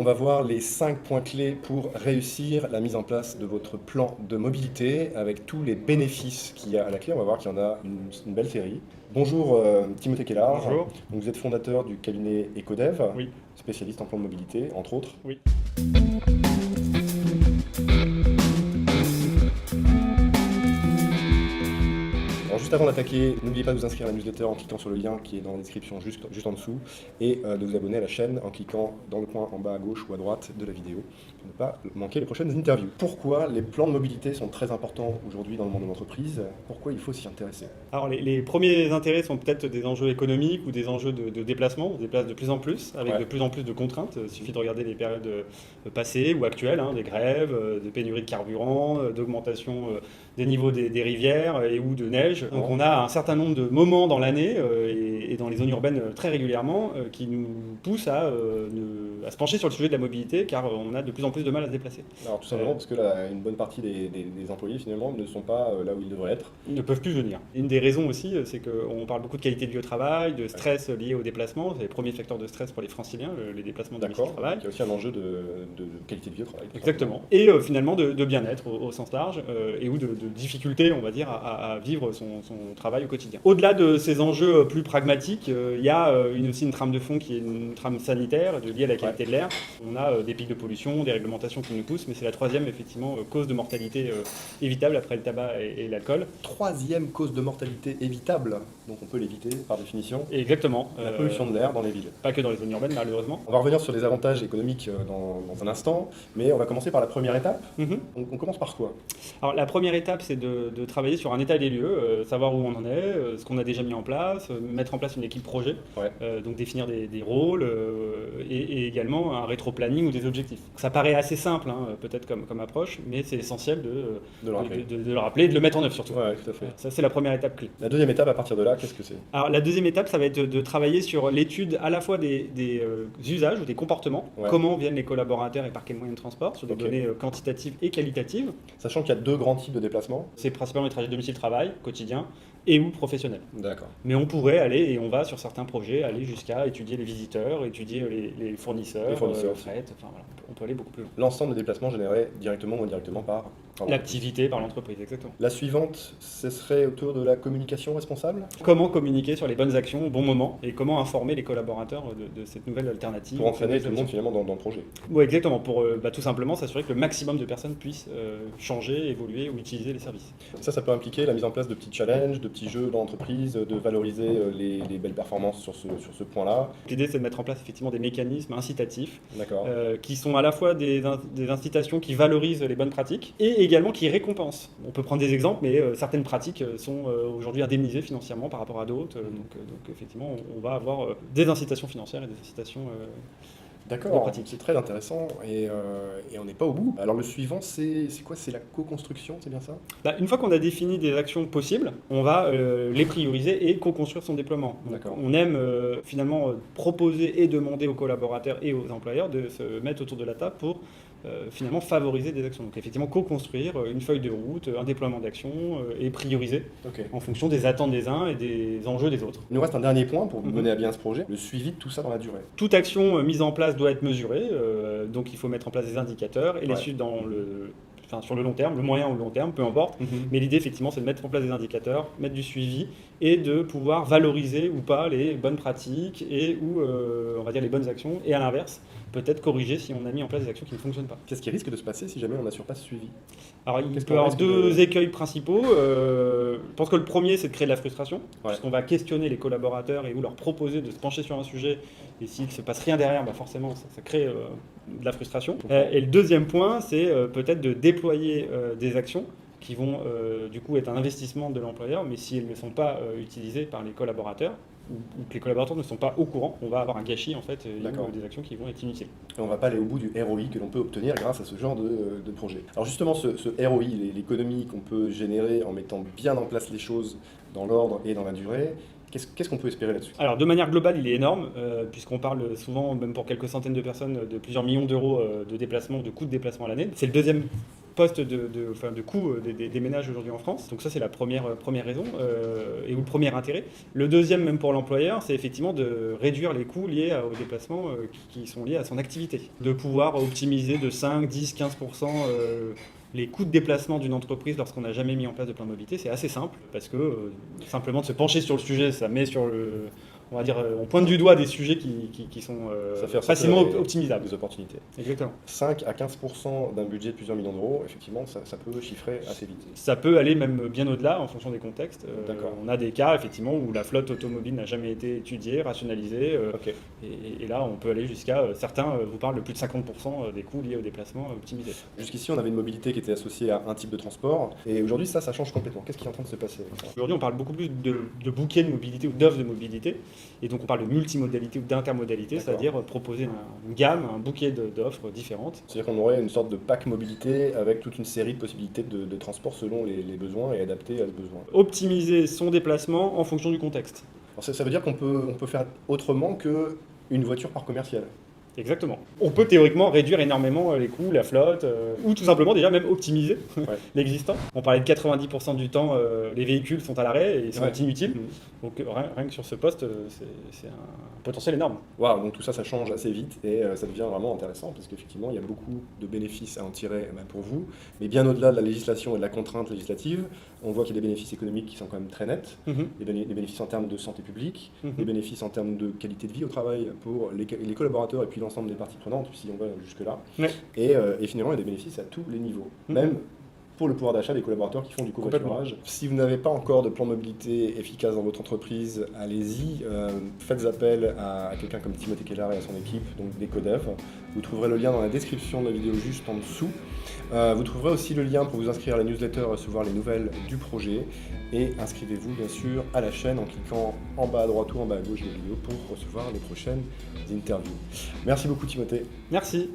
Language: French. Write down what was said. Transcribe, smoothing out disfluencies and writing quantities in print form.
On va voir les 5 points clés pour réussir la mise en place de votre plan de mobilité avec tous les bénéfices qu'il y a à la clé. On va voir qu'il y en a une belle série. Bonjour Timothée Kellard. Bonjour. Donc, vous êtes fondateur du cabinet Ecodev, Oui. spécialiste en plan de mobilité, entre autres. Oui. Alors juste avant d'attaquer, n'oubliez pas de vous inscrire à la newsletter en cliquant sur le lien qui est dans la description juste en dessous et de vous abonner à la chaîne en cliquant dans le coin en bas à gauche ou à droite de la vidéo pour ne pas manquer les prochaines interviews. Pourquoi les plans de mobilité sont très importants aujourd'hui dans le monde de l'entreprise? Pourquoi il faut s'y intéresser? Alors les premiers intérêts sont peut-être des enjeux économiques ou des enjeux de déplacement. On se déplace de plus en plus, avec de plus en plus de contraintes. Il suffit de regarder les périodes passées ou actuelles, des grèves, de pénurie de carburant, d'augmentation des niveaux des rivières et ou de neige. Donc on a un certain nombre de moments dans l'année et dans les zones urbaines très régulièrement qui nous poussent à se pencher sur le sujet de la mobilité, car on a de plus en plus de mal à se déplacer. Alors tout simplement parce que une bonne partie des employés finalement ne sont pas là où ils devraient être. Ils ne peuvent plus venir. Une des raisons aussi, c'est qu'on parle beaucoup de qualité de vie au travail, de stress lié au déplacement. C'est les premiers facteurs de stress pour les franciliens, les déplacements domicile-travail. Il y a aussi un enjeu de qualité de vie au travail. Exactement. Et finalement de bien-être au sens large et ou de difficulté, on va dire, à vivre son travail au quotidien. Au-delà de ces enjeux plus pragmatiques, il y a aussi une trame de fond qui est une trame sanitaire liée à la qualité de l'air. On a des pics de pollution, des réglementations qui nous poussent, mais c'est la troisième effectivement cause de mortalité évitable après le tabac et l'alcool. Troisième cause de mortalité évitable, donc on peut l'éviter par définition. Exactement. La pollution de l'air dans les villes. Pas que dans les zones urbaines malheureusement. On va revenir sur les avantages économiques dans un instant, mais on va commencer par la première étape. On commence par quoi? Alors la première étape, c'est de travailler sur un état des lieux, savoir où on en est, ce qu'on a déjà mis en place, mettre en place une équipe projet, donc définir des rôles et également un rétro-planning ou des objectifs. Ça paraît assez simple, peut-être comme approche, mais c'est essentiel de le rappeler et de le mettre en œuvre surtout. Ouais, tout à fait. Ça, c'est la première étape clé. La deuxième étape, à partir de là, qu'est-ce que c'est? Alors la deuxième étape, ça va être de travailler sur l'étude à la fois des usages ou des comportements, comment viennent les collaborateurs et par quels moyens de transport, sur des données quantitatives et qualitatives. Sachant qu'il y a deux grands types de déplacements. C'est principalement les trajets domicile-travail, quotidien, et ou professionnel. D'accord. Mais on pourrait aller, et on va sur certains projets, aller jusqu'à étudier les visiteurs, étudier les fournisseurs, le fret, enfin voilà, on peut aller beaucoup plus loin. L'ensemble des déplacements générés directement ou indirectement par l'activité, par l'entreprise, exactement. La suivante, ce serait autour de la communication responsable. Comment communiquer sur les bonnes actions au bon moment et comment informer les collaborateurs de cette nouvelle alternative. Pour entraîner tout le monde finalement dans le projet. Oui, exactement, pour tout simplement s'assurer que le maximum de personnes puissent changer, évoluer ou utiliser les services. Ça peut impliquer la mise en place de petits challenges, de petits jeux dans l'entreprise, de valoriser les belles performances sur ce point-là. L'idée, c'est de mettre en place effectivement des mécanismes incitatifs qui sont à la fois des incitations qui valorisent les bonnes pratiques et également qui récompensent. On peut prendre des exemples, mais certaines pratiques sont aujourd'hui indemnisées financièrement par rapport à d'autres. Donc effectivement, on va avoir des incitations financières et des incitations D'accord, c'est très intéressant et on n'est pas au bout. Alors le suivant, c'est quoi? C'est la co-construction, c'est bien ça? Une fois qu'on a défini des actions possibles, on va les prioriser et co-construire son déploiement. On aime finalement proposer et demander aux collaborateurs et aux employeurs de se mettre autour de la table pour finalement favoriser des actions. Donc effectivement co-construire une feuille de route, un déploiement d'actions et prioriser en fonction des attentes des uns et des enjeux des autres. Il nous reste un dernier point pour mener à bien ce projet, le suivi de tout ça dans la durée. Toute action mise en place doit être mesurée, donc il faut mettre en place des indicateurs et les suivre sur le long terme, le moyen ou le long terme, peu importe. Mais l'idée, effectivement, c'est de mettre en place des indicateurs, mettre du suivi et de pouvoir valoriser ou pas les bonnes pratiques et ou, on va dire, les bonnes actions. Et à l'inverse, peut-être corriger si on a mis en place des actions qui ne fonctionnent pas. Qu'est-ce qui risque de se passer si jamais on n'assure pas ce suivi? Alors, il peut y avoir deux écueils principaux. Je pense que le premier, c'est de créer de la frustration, puisqu'on va questionner les collaborateurs et ou leur proposer de se pencher sur un sujet. Et s'il ne se passe rien derrière, forcément, ça crée de la frustration. Et le deuxième point, c'est peut-être de déployer des actions qui vont du coup être un investissement de l'employeur, mais si elles ne sont pas utilisées par les collaborateurs, ou que les collaborateurs ne sont pas au courant, on va avoir un gâchis en fait, des actions qui vont être inutiles. Et on ne va pas aller au bout du ROI que l'on peut obtenir grâce à ce genre de projet. Alors justement, ce ROI, l'économie qu'on peut générer en mettant bien en place les choses dans l'ordre et dans la durée, qu'est-ce qu'on peut espérer là-dessus? Alors de manière globale, il est énorme, puisqu'on parle souvent, même pour quelques centaines de personnes, de plusieurs millions d'euros de déplacement, de coûts de déplacement à l'année. C'est le deuxième poste de coût des ménages aujourd'hui en France. Donc ça, c'est la première raison et ou le premier intérêt. Le deuxième, même pour l'employeur, c'est effectivement de réduire les coûts liés aux déplacements qui sont liés à son activité. De pouvoir optimiser de 5, 10, 15% les coûts de déplacement d'une entreprise lorsqu'on n'a jamais mis en place de plan de mobilité. C'est assez simple parce que simplement de se pencher sur le sujet, ça met sur le... On va dire, on pointe du doigt des sujets qui sont facilement optimisables. Des opportunités. Exactement. 5 à 15% d'un budget de plusieurs millions d'euros, effectivement, ça peut chiffrer assez vite. Ça peut aller même bien au-delà en fonction des contextes. D'accord. On a des cas, effectivement, où la flotte automobile n'a jamais été étudiée, rationalisée. Ok. Et là, on peut aller jusqu'à, certains vous parlent de plus de 50% des coûts liés au déplacement optimisés. Jusqu'ici, on avait une mobilité qui était associée à un type de transport. Et aujourd'hui, ça change complètement. Qu'est-ce qui est en train de se passer avec ça ? Aujourd'hui, on parle beaucoup plus de bouquets de mobilité ou d'offres de mobilité. Et donc, on parle de multimodalité ou d'intermodalité, c'est-à-dire proposer une gamme, un bouquet d'offres différentes. C'est-à-dire qu'on aurait une sorte de pack mobilité avec toute une série de possibilités de transport selon les besoins et adapté à ce besoin. Optimiser son déplacement en fonction du contexte. Alors ça veut dire qu'on peut faire autrement qu'une voiture par commerciale. Exactement. On peut théoriquement réduire énormément les coûts, la flotte, ou tout simplement déjà même optimiser l'existant. On parlait de 90% du temps, les véhicules sont à l'arrêt et sont inutiles. Donc rien que sur ce poste, c'est un potentiel énorme. Waouh, donc tout ça change assez vite et ça devient vraiment intéressant parce qu'effectivement, il y a beaucoup de bénéfices à en tirer pour vous. Mais bien au-delà de la législation et de la contrainte législative, on voit qu'il y a des bénéfices économiques qui sont quand même très nets. Des bénéfices en termes de santé publique, des bénéfices en termes de qualité de vie au travail pour les collaborateurs et puis l'ensemble des parties prenantes, si on va jusque-là. Et finalement, il y a des bénéfices à tous les niveaux. Même pour le pouvoir d'achat des collaborateurs qui font du covoiturage. Si vous n'avez pas encore de plan de mobilité efficace dans votre entreprise, allez-y, faites appel à quelqu'un comme Timothée Kellar et à son équipe, donc d'Ecodev. Vous trouverez le lien dans la description de la vidéo juste en dessous. Vous trouverez aussi le lien pour vous inscrire à la newsletter, recevoir les nouvelles du projet. Et inscrivez-vous bien sûr à la chaîne en cliquant en bas à droite ou en bas à gauche de la vidéo pour recevoir les prochaines interviews. Merci beaucoup Timothée. Merci.